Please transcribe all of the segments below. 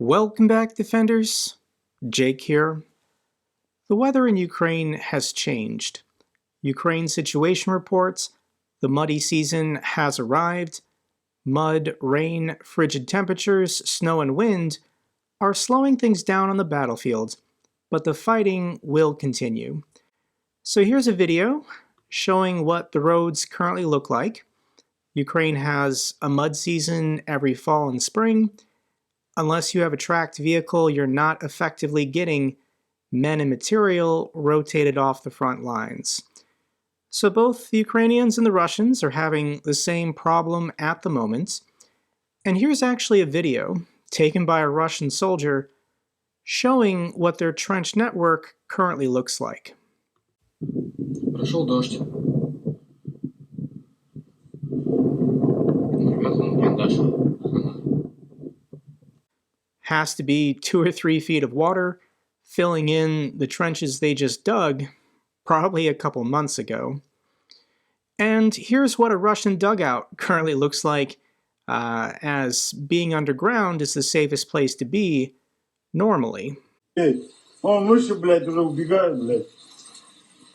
Welcome back, Defenders. Jake here. The weather in Ukraine has changed. Ukraine situation reports the muddy season has arrived. Mud, rain, frigid temperatures, snow, and wind are slowing things down on the battlefield, but the fighting will continue. So here's a video showing what the roads currently look like. Ukraine has a mud season every fall and spring. Unless you have a tracked vehicle, you're not effectively getting men and material rotated off the front lines. So both the Ukrainians and the Russians are having the same problem at the moment. And here's actually a video taken by a Russian soldier showing what their trench network currently looks like. Прошел дождь. Has to be 2 or 3 feet of water filling in the trenches they just dug probably a couple months ago. And here's what a Russian dugout currently looks like, as being underground is the safest place to be normally. Он выше, блядь, уже убегает, блядь.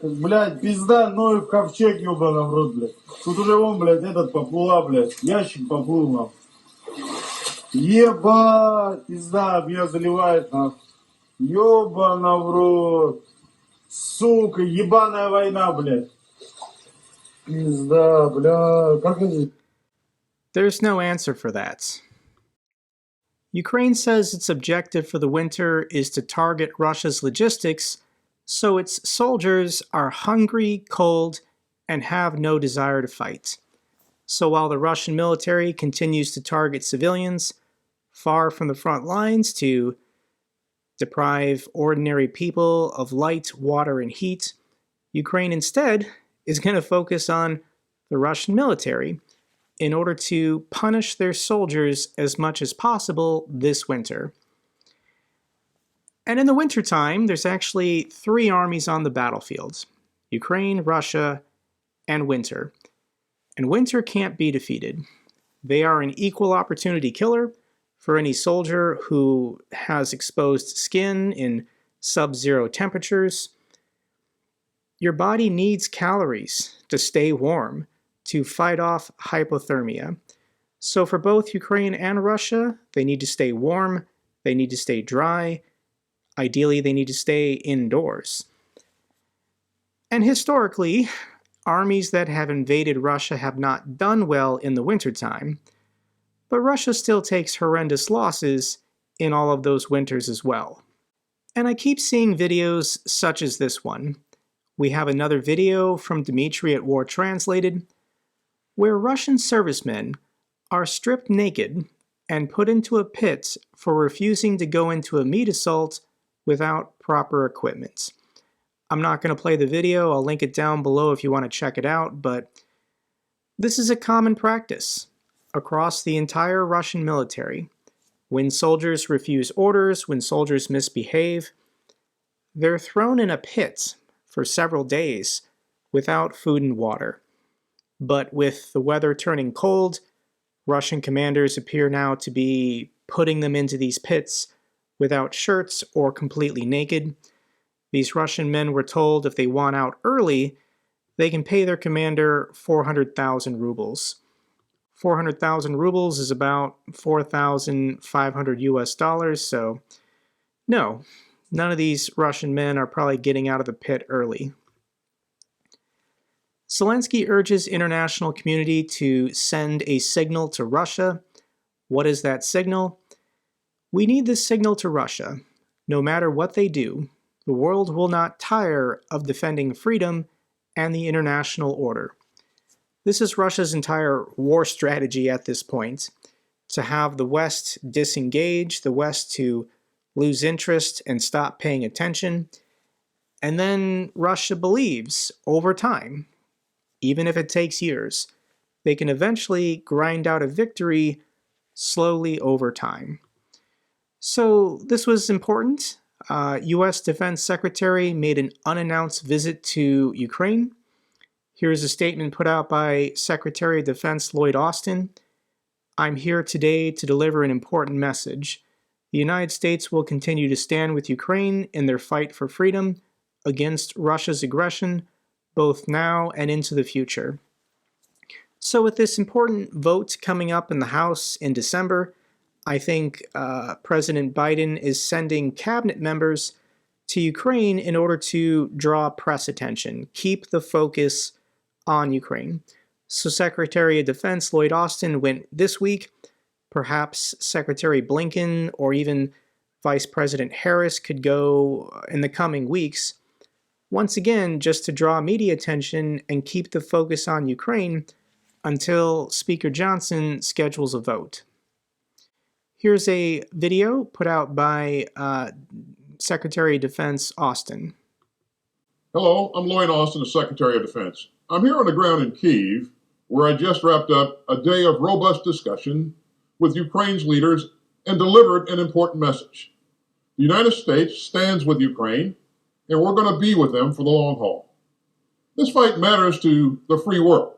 Блядь, пизда, ну и в ковчег, ёбаный в рот, блядь. Тут уже вон, блядь, этот поплыла, блядь. Ящик поплыл, нам. Ебать, пизда, меня заливает, нахуй. Ёбана в рот. Сука, ебаная война, блядь. Пизда, бля, как это? There's no answer for that. Ukraine says its objective for the winter is to target Russia's logistics, so its soldiers are hungry, cold, and have no desire to fight. So while the Russian military continues to target civilians far from the front lines to deprive ordinary people of light, water, and heat, Ukraine instead is going to focus on the Russian military in order to punish their soldiers as much as possible this winter. And in the wintertime, there's actually 3 armies on the battlefield: Ukraine, Russia, and winter. And winter can't be defeated. They are an equal opportunity killer for any soldier who has exposed skin in sub-zero temperatures. Your body needs calories to stay warm, to fight off hypothermia. So for both Ukraine and Russia, they need to stay warm, they need to stay dry, ideally they need to stay indoors. And historically, armies that have invaded Russia have not done well in the wintertime, but Russia still takes horrendous losses in all of those winters as well. And I keep seeing videos such as this one. We have another video from Dmitry at War Translated, where Russian servicemen are stripped naked and put into a pit for refusing to go into a meat assault without proper equipment. I'm not going to play the video, I'll link it down below if you want to check it out, but this is a common practice across the entire Russian military. When soldiers refuse orders, when soldiers misbehave, they're thrown in a pit for several days without food and water. But with the weather turning cold, Russian commanders appear now to be putting them into these pits without shirts or completely naked. These Russian men were told if they want out early, they can pay their commander 400,000 rubles. 400,000 rubles is about 4,500 US dollars, so no, none of these Russian men are probably getting out of the pit early. Zelensky urges international community to send a signal to Russia. What is that signal? We need this signal to Russia. No matter what they do, the world will not tire of defending freedom and the international order. This is Russia's entire war strategy at this point, to have the West disengage, the West to lose interest and stop paying attention, and then Russia believes, over time, even if it takes years, they can eventually grind out a victory slowly over time. So this was important. US Defense Secretary made an unannounced visit to Ukraine. Here's a statement put out by Secretary of Defense Lloyd Austin. I'm here today to deliver an important message. The United States will continue to stand with Ukraine in their fight for freedom against Russia's aggression, both now and into the future. So with this important vote coming up in the House in December, I think President Biden is sending cabinet members to Ukraine in order to draw press attention, keep the focus on Ukraine. So Secretary of Defense Lloyd Austin went this week. Perhaps Secretary Blinken or even Vice President Harris could go in the coming weeks. Once again, just to draw media attention and keep the focus on Ukraine until Speaker Johnson schedules a vote. Here's a video put out by Secretary of Defense Austin. Hello, I'm Lloyd Austin, the Secretary of Defense. I'm here on the ground in Kyiv, where I just wrapped up a day of robust discussion with Ukraine's leaders and delivered an important message. The United States stands with Ukraine, and we're going to be with them for the long haul. This fight matters to the free world.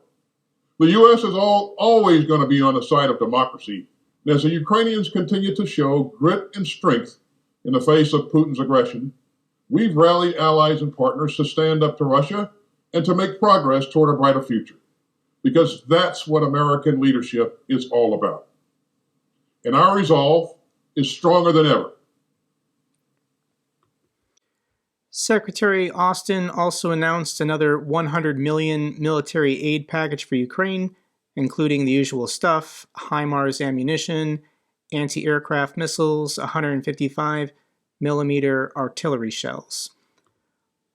The U.S. is always going to be on the side of democracy, and as the Ukrainians continue to show grit and strength in the face of Putin's aggression, we've rallied allies and partners to stand up to Russia and to make progress toward a brighter future, because that's what American leadership is all about. And our resolve is stronger than ever. Secretary Austin also announced another $100 million military aid package for Ukraine, including the usual stuff: HIMARS ammunition, anti-aircraft missiles, 155mm artillery shells.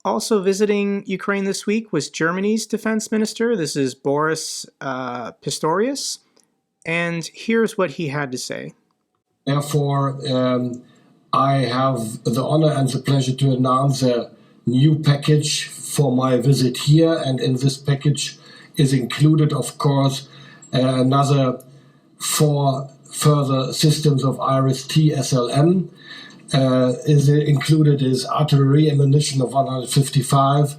Also visiting Ukraine this week was Germany's defense minister. This is Boris Pistorius. And here's what he had to say. Therefore, I have the honor and the pleasure to announce a new package for my visit here. And in this package is included, of course, another 4 further systems of IRIS-T SLM. Is included is artillery ammunition of 155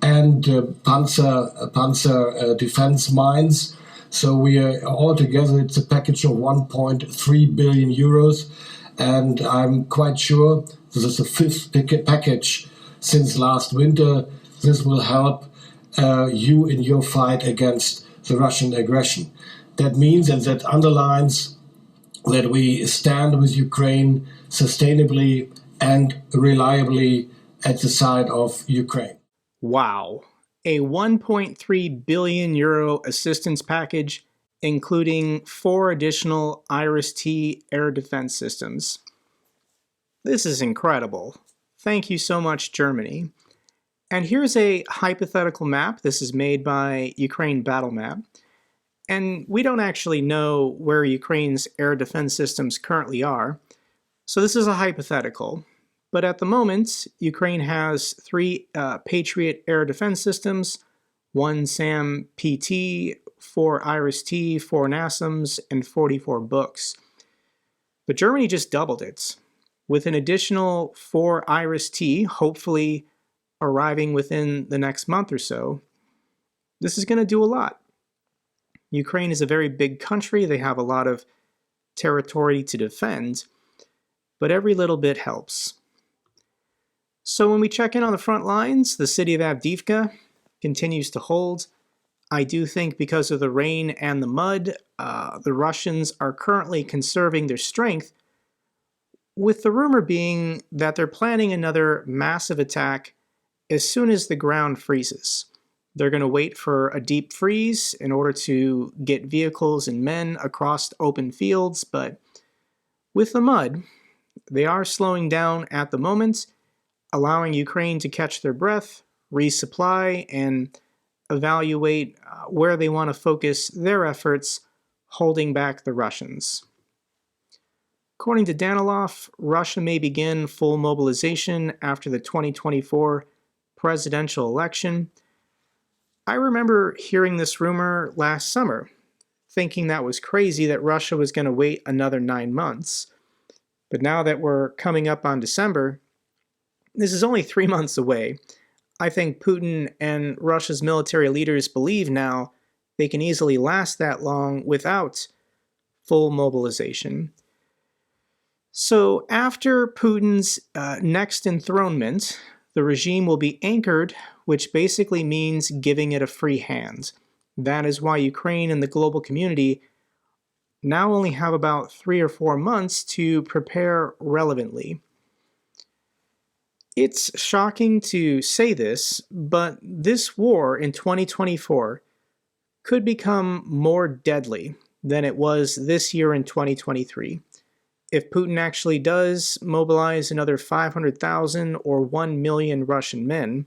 and panzer defense mines. So we are altogether, it's a package of 1.3 billion euros, and I'm quite sure this is the 5th package since last winter. This will help you in your fight against the Russian aggression. That means, and that underlines, that we stand with Ukraine sustainably and reliably at the side of Ukraine. Wow. A 1.3 billion euro assistance package, including 4 additional IRIS-T air defense systems. This is incredible. Thank you so much, Germany. And here's a hypothetical map. This is made by Ukraine Battle Map. And we don't actually know where Ukraine's air defense systems currently are. So this is a hypothetical. But at the moment, Ukraine has 3 Patriot air defense systems, 1 SAM-PT, 4 IRIS-T, 4 NASAMS, and 44 books. But Germany just doubled it, with an additional 4 IRIS-T, hopefully arriving within the next month or so. This is going to do a lot. Ukraine is a very big country. They have a lot of territory to defend, but every little bit helps. So when we check in on the front lines, the city of Avdiivka continues to hold. I do think because of the rain and the mud, the Russians are currently conserving their strength, with the rumor being that they're planning another massive attack as soon as the ground freezes. They're going to wait for a deep freeze in order to get vehicles and men across open fields, but with the mud, they are slowing down at the moment, allowing Ukraine to catch their breath, resupply, and evaluate where they want to focus their efforts, holding back the Russians. According to Danilov, Russia may begin full mobilization after the 2024 presidential election. I remember hearing this rumor last summer, thinking that was crazy that Russia was going to wait another 9 months. But now that we're coming up on December, this is only 3 months away. I think Putin and Russia's military leaders believe now they can easily last that long without full mobilization. So after Putin's next enthronement, the regime will be anchored, which basically means giving it a free hand. That is why Ukraine and the global community now only have about 3 or 4 months to prepare relevantly. It's shocking to say this, but this war in 2024 could become more deadly than it was this year in 2023. If Putin actually does mobilize another 500,000 or 1 million Russian men,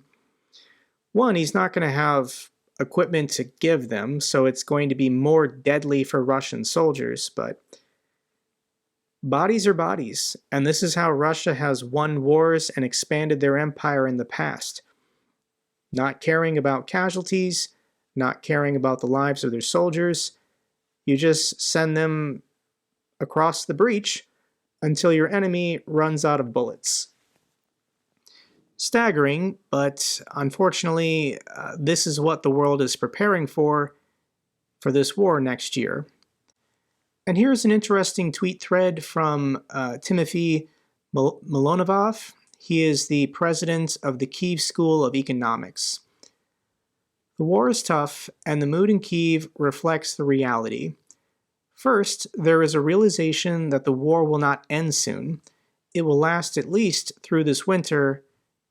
one, he's not going to have equipment to give them, so it's going to be more deadly for Russian soldiers, but bodies are bodies, and this is how Russia has won wars and expanded their empire in the past. Not caring about casualties, not caring about the lives of their soldiers, you just send them across the breach until your enemy runs out of bullets. Staggering, but unfortunately, this is what the world is preparing for this war next year. And here's an interesting tweet thread from Timothy Milonovov. He is the president of the Kyiv School of Economics. The war is tough, and the mood in Kyiv reflects the reality. First, there is a realization that the war will not end soon. It will last at least through this winter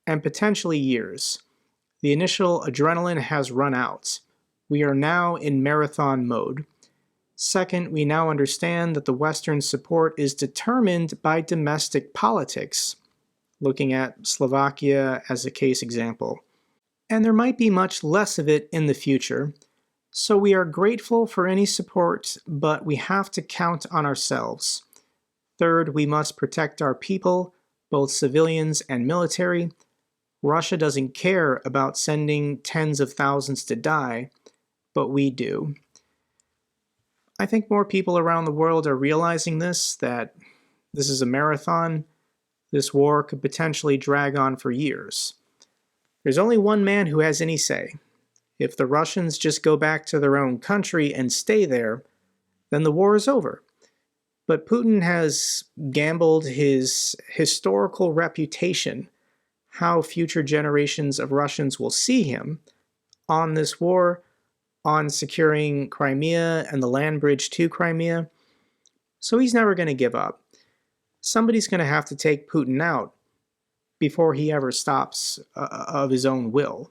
and potentially years. The initial adrenaline has run out. We are now in marathon mode. Second, we now understand that the Western support is determined by domestic politics, looking at Slovakia as a case example. And there might be much less of it in the future. So we are grateful for any support, but we have to count on ourselves. Third, we must protect our people, both civilians and military. Russia doesn't care about sending tens of thousands to die, but we do. I think more people around the world are realizing this, that this is a marathon. This war could potentially drag on for years. There's only one man who has any say. If the Russians just go back to their own country and stay there, then the war is over. But Putin has gambled his historical reputation, how future generations of Russians will see him, on this war, on securing Crimea and the land bridge to Crimea. So he's never going to give up. Somebody's going to have to take Putin out before he ever stops of his own will.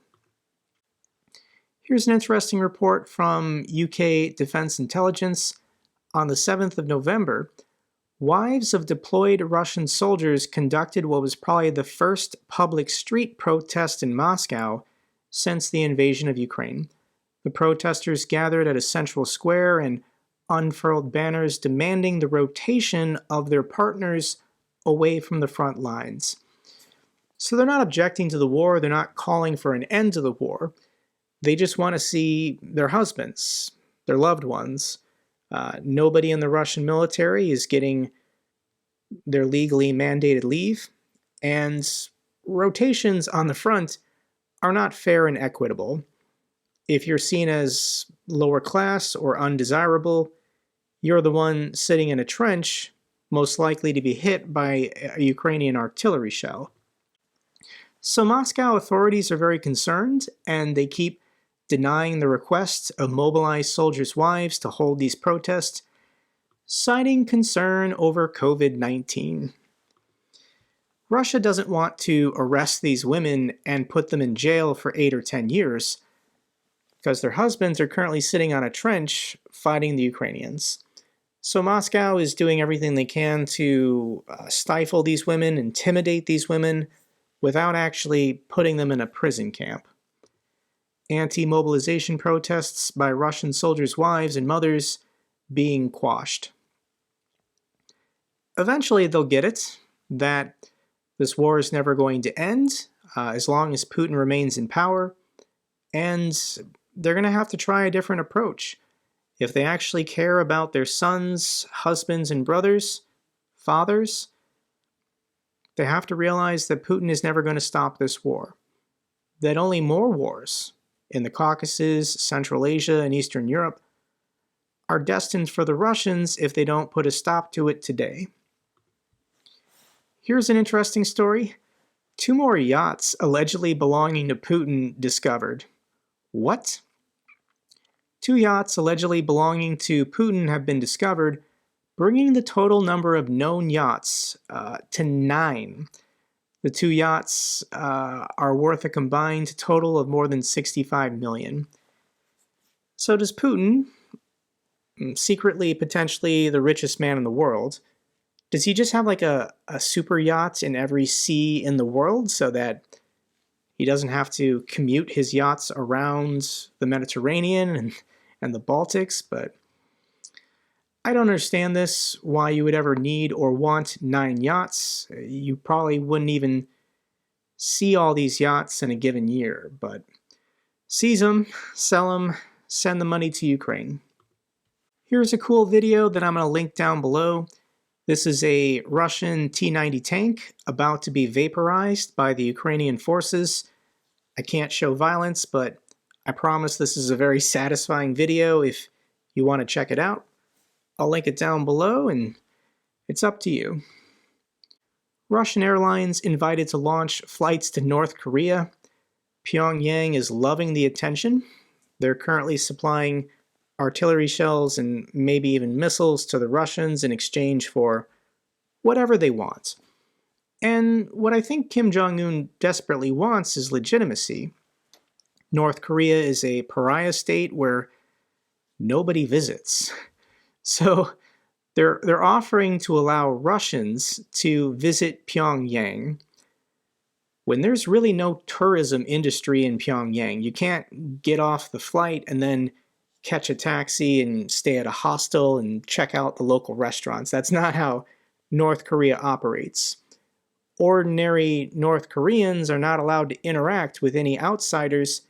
Here's an interesting report from UK Defense Intelligence. On the 7th of November, wives of deployed Russian soldiers conducted what was probably the first public street protest in Moscow since the invasion of Ukraine. The protesters gathered at a central square and unfurled banners demanding the rotation of their partners away from the front lines. So they're not objecting to the war, they're not calling for an end to the war. They just want to see their husbands, their loved ones. Nobody in the Russian military is getting their legally mandated leave, and rotations on the front are not fair and equitable. If you're seen as lower class or undesirable, you're the one sitting in a trench, most likely to be hit by a Ukrainian artillery shell. So Moscow authorities are very concerned, and they keep denying the request of mobilized soldiers' wives to hold these protests, citing concern over COVID-19. Russia doesn't want to arrest these women and put them in jail for 8 or 10 years, because their husbands are currently sitting on a trench fighting the Ukrainians. So Moscow is doing everything they can to stifle these women, intimidate these women, without actually putting them in a prison camp. Anti-mobilization protests by Russian soldiers' wives and mothers being quashed. Eventually they'll get it, that this war is never going to end as long as Putin remains in power, and they're going to have to try a different approach. If they actually care about their sons, husbands, and brothers, fathers, they have to realize that Putin is never going to stop this war. That only more wars in the Caucasus, Central Asia, and Eastern Europe are destined for the Russians if they don't put a stop to it today. Here's an interesting story. 2 more yachts allegedly belonging to Putin discovered. What? 2 yachts allegedly belonging to Putin have been discovered, bringing the total number of known yachts to 9. The 2 yachts are worth a combined total of more than $65 million. So does Putin, secretly potentially the richest man in the world, does he just have like a super yacht in every sea in the world so that he doesn't have to commute his yachts around the Mediterranean and the Baltics? But I don't understand this, why you would ever need or want 9 yachts. You probably wouldn't even see all these yachts in a given year, but seize them, sell them, send the money to Ukraine. Here's a cool video that I'm going to link down below. This is a Russian T-90 tank about to be vaporized by the Ukrainian forces. I can't show violence, but I promise this is a very satisfying video if you want to check it out. I'll link it down below, and it's up to you. Russian airlines invited to launch flights to North Korea. Pyongyang is loving the attention. They're currently supplying artillery shells and maybe even missiles to the Russians in exchange for whatever they want. And what I think Kim Jong-un desperately wants is legitimacy. North Korea is a pariah state where nobody visits. So they're offering to allow Russians to visit Pyongyang when there's really no tourism industry in Pyongyang. You can't get off the flight and then catch a taxi and stay at a hostel and check out the local restaurants. That's not how North Korea operates. Ordinary North Koreans are not allowed to interact with any outsiders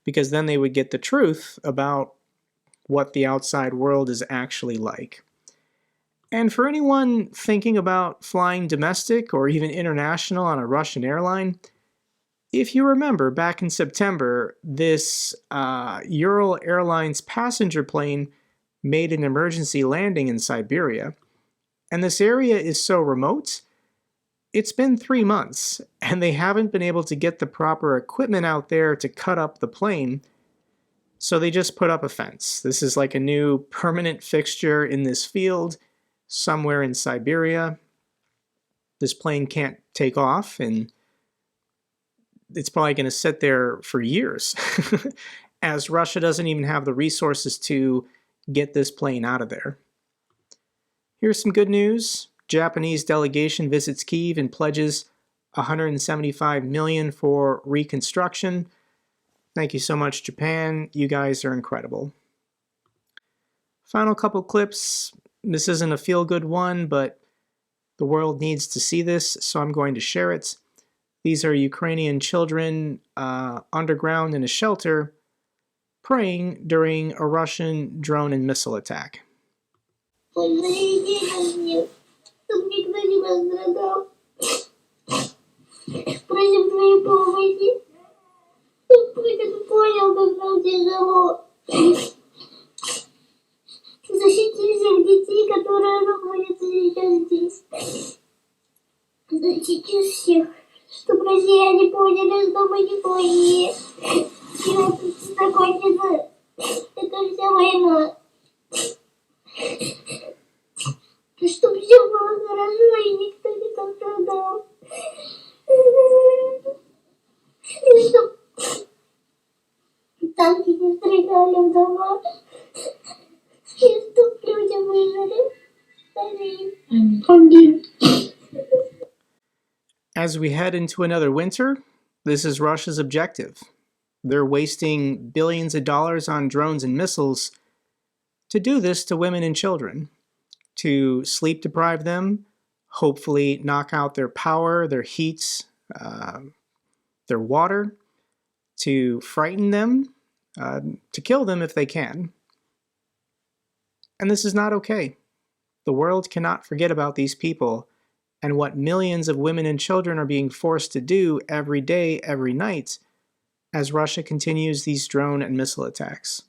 because then they would get the truth about what the outside world is actually like. And for anyone thinking about flying domestic or even international on a Russian airline, if you remember back in September, this Ural Airlines passenger plane made an emergency landing in Siberia. And this area is so remote, it's been 3 months, and they haven't been able to get the proper equipment out there to cut up the plane, so they just put up a fence. This is like a new permanent fixture in this field somewhere in Siberia. This plane can't take off, and it's probably going to sit there for years, as Russia doesn't even have the resources to get this plane out of there. Here's some good news. Japanese delegation visits Kyiv and pledges $175 million for reconstruction. Thank you so much, Japan. You guys are incredible. Final couple clips. This isn't a feel-good one, but the world needs to see this, so I'm going to share it. These are Ukrainian children underground in a shelter praying during a Russian drone and missile attack. Чтобы никто не пострадал. Просим твоей помощи. Чтоб Путин понял, как нам тяжело. Защити всех детей, которые находятся сейчас здесь. Защити всех. Чтоб россияне поняли, что мы не плохие. И вот закончится эта вся война. Чтобы все было хорошо и никто не пострадал. И чтоб танки не стреляли в дома. И чтоб люди выжили. Аминь. Аминь. As we head into another winter, this is Russia's objective. They're wasting billions of dollars on drones and missiles to do this to women and children, to sleep deprive them, hopefully knock out their power, their heat, their water, to frighten them, to kill them if they can. And this is not okay. The world cannot forget about these people and what millions of women and children are being forced to do every day, every night, as Russia continues these drone and missile attacks.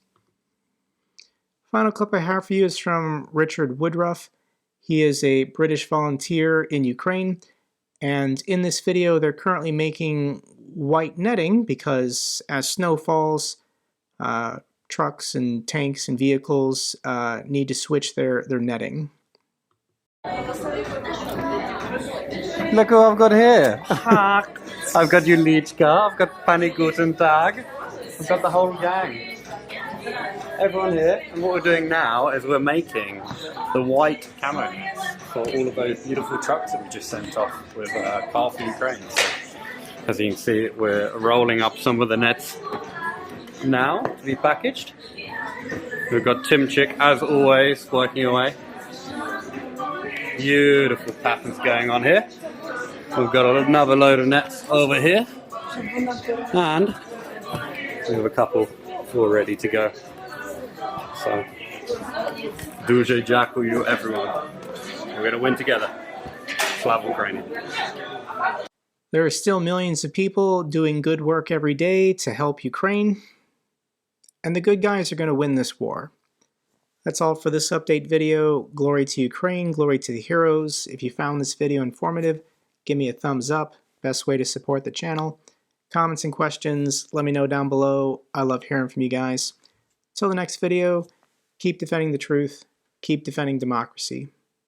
Final clip I have for you is from Richard Woodruff. He is a British volunteer in Ukraine, And in this video, they're currently making white netting because as snow falls, trucks and tanks and vehicles need to switch their netting. Look who I've got here. I've got Julichka, I've got Pani Guten Tag, I've got the whole gang. Everyone here, and what we're doing now is we're making the white camo nets for all of those beautiful trucks that we just sent off with car for Ukraine. So, as you can see, we're rolling up some of the nets now to be packaged. We've got Timchik, as always, working away. Beautiful patterns going on here. We've got another load of nets over here, and we have a couple all ready to go. So, Duże dziękuję everyone. We're going to win together. Slava Ukraine. There are still millions of people doing good work every day to help Ukraine, and the good guys are going to win this war. That's all for this update video. Glory to Ukraine, glory to the heroes. If you found this video informative, give me a thumbs up. Best way to support the channel. Comments and questions, let me know down below. I love hearing from you guys. Till the next video, keep defending the truth, keep defending democracy.